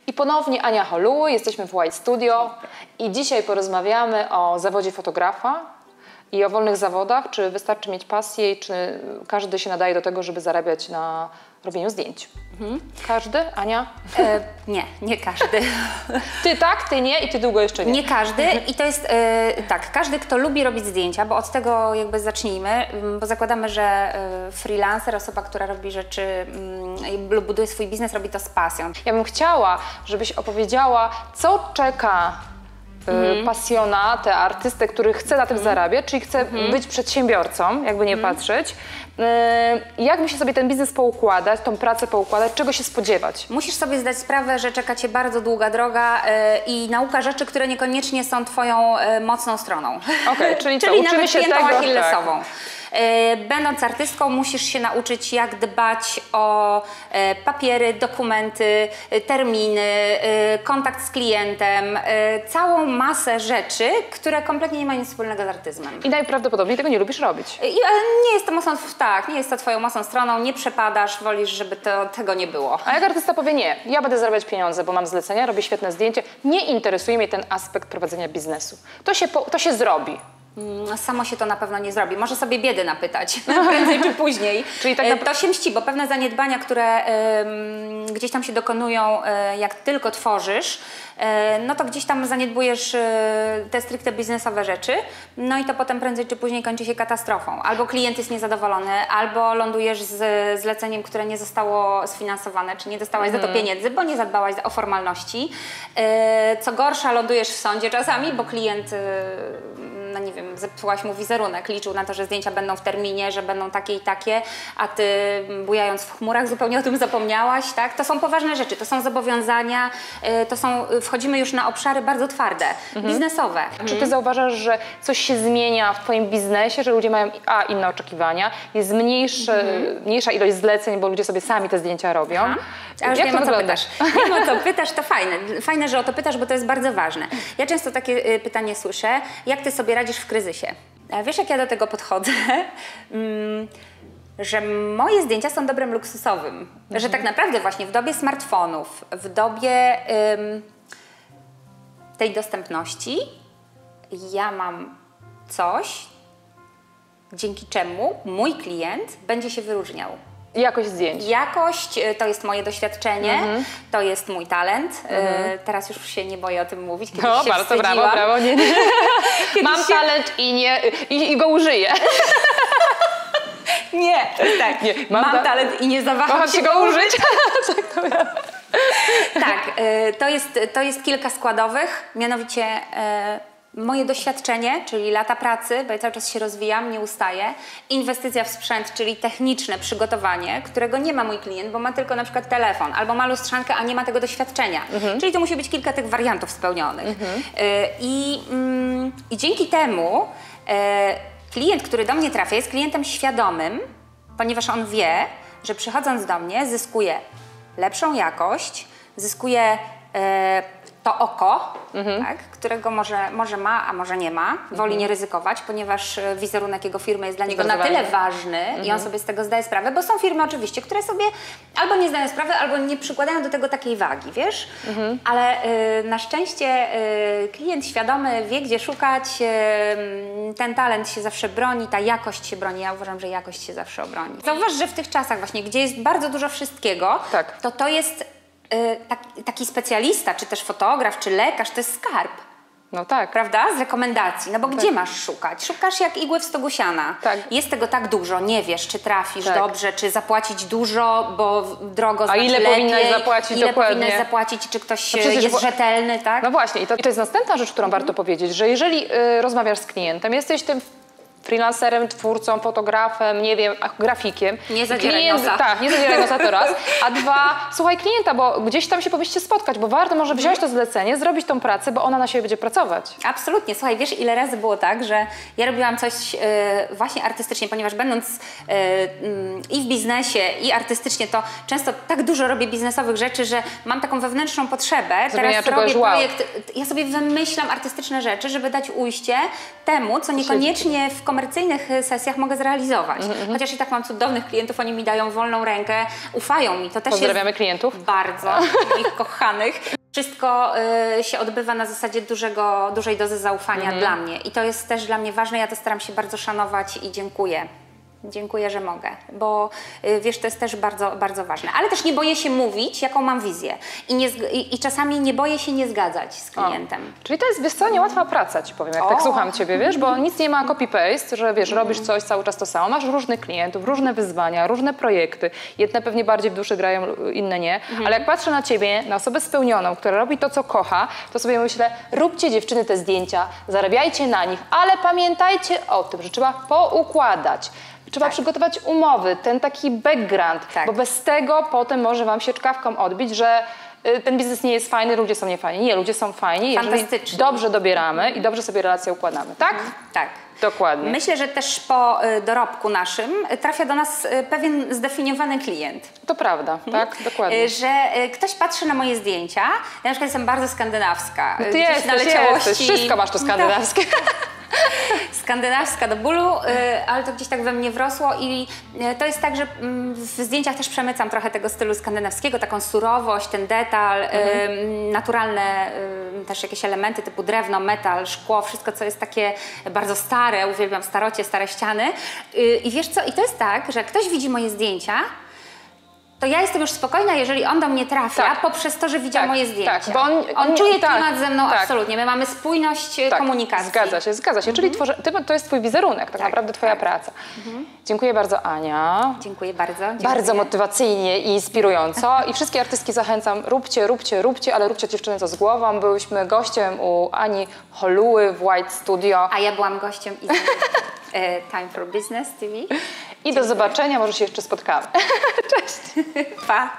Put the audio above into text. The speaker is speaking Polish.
I ponownie Ania Holub, jesteśmy w White Studio i dzisiaj porozmawiamy o zawodzie fotografa i o wolnych zawodach, czy wystarczy mieć pasję i czy każdy się nadaje do tego, żeby zarabiać na robieniu zdjęć. Każdy? Ania? Nie każdy. Ty tak, ty nie i ty długo jeszcze nie. Nie każdy i to jest tak, każdy, kto lubi robić zdjęcia, bo od tego jakby zacznijmy, bo zakładamy, że freelancer, osoba, która robi rzeczy lub buduje swój biznes, robi to z pasją. Ja bym chciała, żebyś opowiedziała, co czeka pasjonatę, artystę, który chce na tym zarabiać, czyli chce być przedsiębiorcą, jakby nie patrzeć. Jak musi sobie ten biznes poukładać, tą pracę poukładać, czego się spodziewać? Musisz sobie zdać sprawę, że czeka Cię bardzo długa droga i nauka rzeczy, które niekoniecznie są Twoją mocną stroną. Okay, czyli nawet się piętą tego, achillesową. Tak. Będąc artystką, musisz się nauczyć, jak dbać o papiery, dokumenty, terminy, kontakt z klientem, całą masę rzeczy, które kompletnie nie mają nic wspólnego z artyzmem. I najprawdopodobniej tego nie lubisz robić. Nie jest to mocną, tak, nie jest to Twoją mocną stroną, nie przepadasz, wolisz, żeby tego nie było. A jak artysta powie nie, ja będę zarabiać pieniądze, bo mam zlecenia, robię świetne zdjęcie, nie interesuje mnie ten aspekt prowadzenia biznesu. To się zrobi. Samo się to na pewno nie zrobi. Może sobie biedy napytać, prędzej czy później. Czyli tak to się mści, bo pewne zaniedbania, które gdzieś tam się dokonują, jak tylko tworzysz, no to gdzieś tam zaniedbujesz te stricte biznesowe rzeczy, no i to potem prędzej czy później kończy się katastrofą. Albo klient jest niezadowolony, albo lądujesz z zleceniem, które nie zostało sfinansowane, czy nie dostałaś za to pieniędzy, bo nie zadbałaś o formalności. Co gorsza, lądujesz w sądzie czasami, bo klient no nie wiem, zepsułaś mu wizerunek, liczył na to, że zdjęcia będą w terminie, że będą takie i takie, a ty bujając w chmurach zupełnie o tym zapomniałaś, tak? To są poważne rzeczy, to są zobowiązania, wchodzimy już na obszary bardzo twarde, biznesowe. Czy ty zauważasz, że coś się zmienia w twoim biznesie, że ludzie mają inne oczekiwania, jest mniejsza ilość zleceń, bo ludzie sobie sami te zdjęcia robią? A już wiem, o co pytasz. Wiem, o co pytasz, to fajne. Fajne, że o to pytasz, bo to jest bardzo ważne. Ja często takie pytanie słyszę, jak ty sobie radzisz w kryzysie? A wiesz, jak ja do tego podchodzę? Że moje zdjęcia są dobrem luksusowym. Że tak naprawdę właśnie w dobie smartfonów, w dobie tej dostępności ja mam coś, dzięki czemu mój klient będzie się wyróżniał. Jakość zdjęć. Jakość to jest moje doświadczenie, to jest mój talent. Teraz już się nie boję o tym mówić. Kiedyś się bardzo wstydziłam. brawo. Nie. Mam talent i go użyję. Nie, tak. Nie, mam talent i nie zawaham się go użyć. Tak, to jest kilka składowych, mianowicie moje doświadczenie, czyli lata pracy, bo ja cały czas się rozwijam, nie ustaję. Inwestycja w sprzęt, czyli techniczne przygotowanie, którego nie ma mój klient, bo ma tylko na przykład telefon, albo ma lustrzankę, a nie ma tego doświadczenia. Czyli to musi być kilka tych wariantów spełnionych. I dzięki temu klient, który do mnie trafia, jest klientem świadomym, ponieważ on wie, że przychodząc do mnie zyskuje lepszą jakość, zyskuje to oko, tak, którego może ma, a może nie ma. Woli nie ryzykować, ponieważ wizerunek jego firmy jest dla niego na tyle ważny i on sobie z tego zdaje sprawę, bo są firmy oczywiście, które sobie albo nie zdają sprawy, albo nie przykładają do tego takiej wagi, wiesz? Ale na szczęście klient świadomy wie, gdzie szukać, ten talent się zawsze broni, ta jakość się broni. Ja uważam, że jakość się zawsze obroni. Zauważ, że w tych czasach właśnie, gdzie jest bardzo dużo wszystkiego, tak, to jest taki specjalista, czy też fotograf, czy lekarz, to jest skarb. No tak. Prawda? Z rekomendacji. No bo gdzie masz szukać? Szukasz jak igły w stogu siana. Tak. Jest tego tak dużo, nie wiesz, czy trafisz dobrze, czy zapłacić dużo, bo drogo znaczy ile lepiej. Powinnaś zapłacić ile dokładnie. Powinnaś zapłacić, czy ktoś jest rzetelny, tak? No właśnie, i to jest następna rzecz, którą warto powiedzieć, że jeżeli rozmawiasz z klientem, jesteś tym freelancerem, twórcą, fotografem, nie wiem, grafikiem. Nie zadzieraj nosa. Tak, nie zadzieraj nosa to raz. A dwa, słuchaj klienta, bo gdzieś tam się powinniście spotkać, bo warto może wziąć to zlecenie, zrobić tą pracę, bo ona na siebie będzie pracować. Absolutnie. Słuchaj, wiesz, ile razy było tak, że ja robiłam coś właśnie artystycznie, ponieważ będąc i w biznesie, i artystycznie, to często tak dużo robię biznesowych rzeczy, że mam taką wewnętrzną potrzebę. Teraz robię projekt, ja sobie wymyślam artystyczne rzeczy, żeby dać ujście temu, co niekoniecznie w komercyjnym komercyjnych sesjach mogę zrealizować. Chociaż i tak mam cudownych klientów, oni mi dają wolną rękę, ufają mi. To też Pozdrawiamy klientów. Bardzo, moich kochanych. Wszystko się odbywa na zasadzie dużej dozy zaufania dla mnie i to jest też dla mnie ważne, ja to staram się bardzo szanować i dziękuję. Dziękuję, że mogę, bo wiesz, to jest też bardzo, bardzo ważne. Ale też nie boję się mówić, jaką mam wizję i czasami nie boję się nie zgadzać z klientem. Czyli to jest, wiesz co, niełatwa praca, ci powiem, jak tak słucham ciebie, wiesz, bo nic nie ma copy-paste, że wiesz, robisz coś cały czas to samo, masz różnych klientów, różne wyzwania, różne projekty, jedne pewnie bardziej w duszy grają, inne nie, ale jak patrzę na ciebie, na osobę spełnioną, która robi to, co kocha, to sobie myślę, róbcie dziewczyny te zdjęcia, zarabiajcie na nich, ale pamiętajcie o tym, że trzeba poukładać. Trzeba przygotować umowy, ten taki background, bo bez tego potem może wam się czkawką odbić, że ten biznes nie jest fajny, ludzie są niefajni. Nie, ludzie są fajni, jeżeli dobrze dobieramy i dobrze sobie relacje układamy, tak? Tak. Dokładnie. Myślę, że też po dorobku naszym trafia do nas pewien zdefiniowany klient. To prawda, tak? Dokładnie. Że ktoś patrzy na moje zdjęcia, ja na przykład jestem bardzo skandynawska. Ty jesteś, wszystko masz to skandynawskie. Skandynawska do bólu, ale to gdzieś tak we mnie wrosło i to jest tak, że w zdjęciach też przemycam trochę tego stylu skandynawskiego, taką surowość, ten detal, naturalne też jakieś elementy typu drewno, metal, szkło, wszystko co jest takie bardzo stare, uwielbiam starocie, stare ściany. I wiesz co, i to jest tak, że jak ktoś widzi moje zdjęcia, to ja jestem już spokojna, jeżeli on do mnie trafia poprzez to, że widział moje zdjęcia. Tak, bo on czuje klimat ze mną absolutnie. My mamy spójność komunikacji. Zgadza się. Czyli to jest twój wizerunek, tak naprawdę twoja praca. Dziękuję bardzo, Ania. Dziękuję bardzo. Bardzo motywacyjnie i inspirująco. I wszystkie artystki zachęcam, róbcie, ale róbcie dziewczyny to z głową. Byłyśmy gościem u Ani Holuły w White Studio. A ja byłam gościem i Time for Business TV. I do zobaczenia, może się jeszcze spotkamy. Cześć. Pa.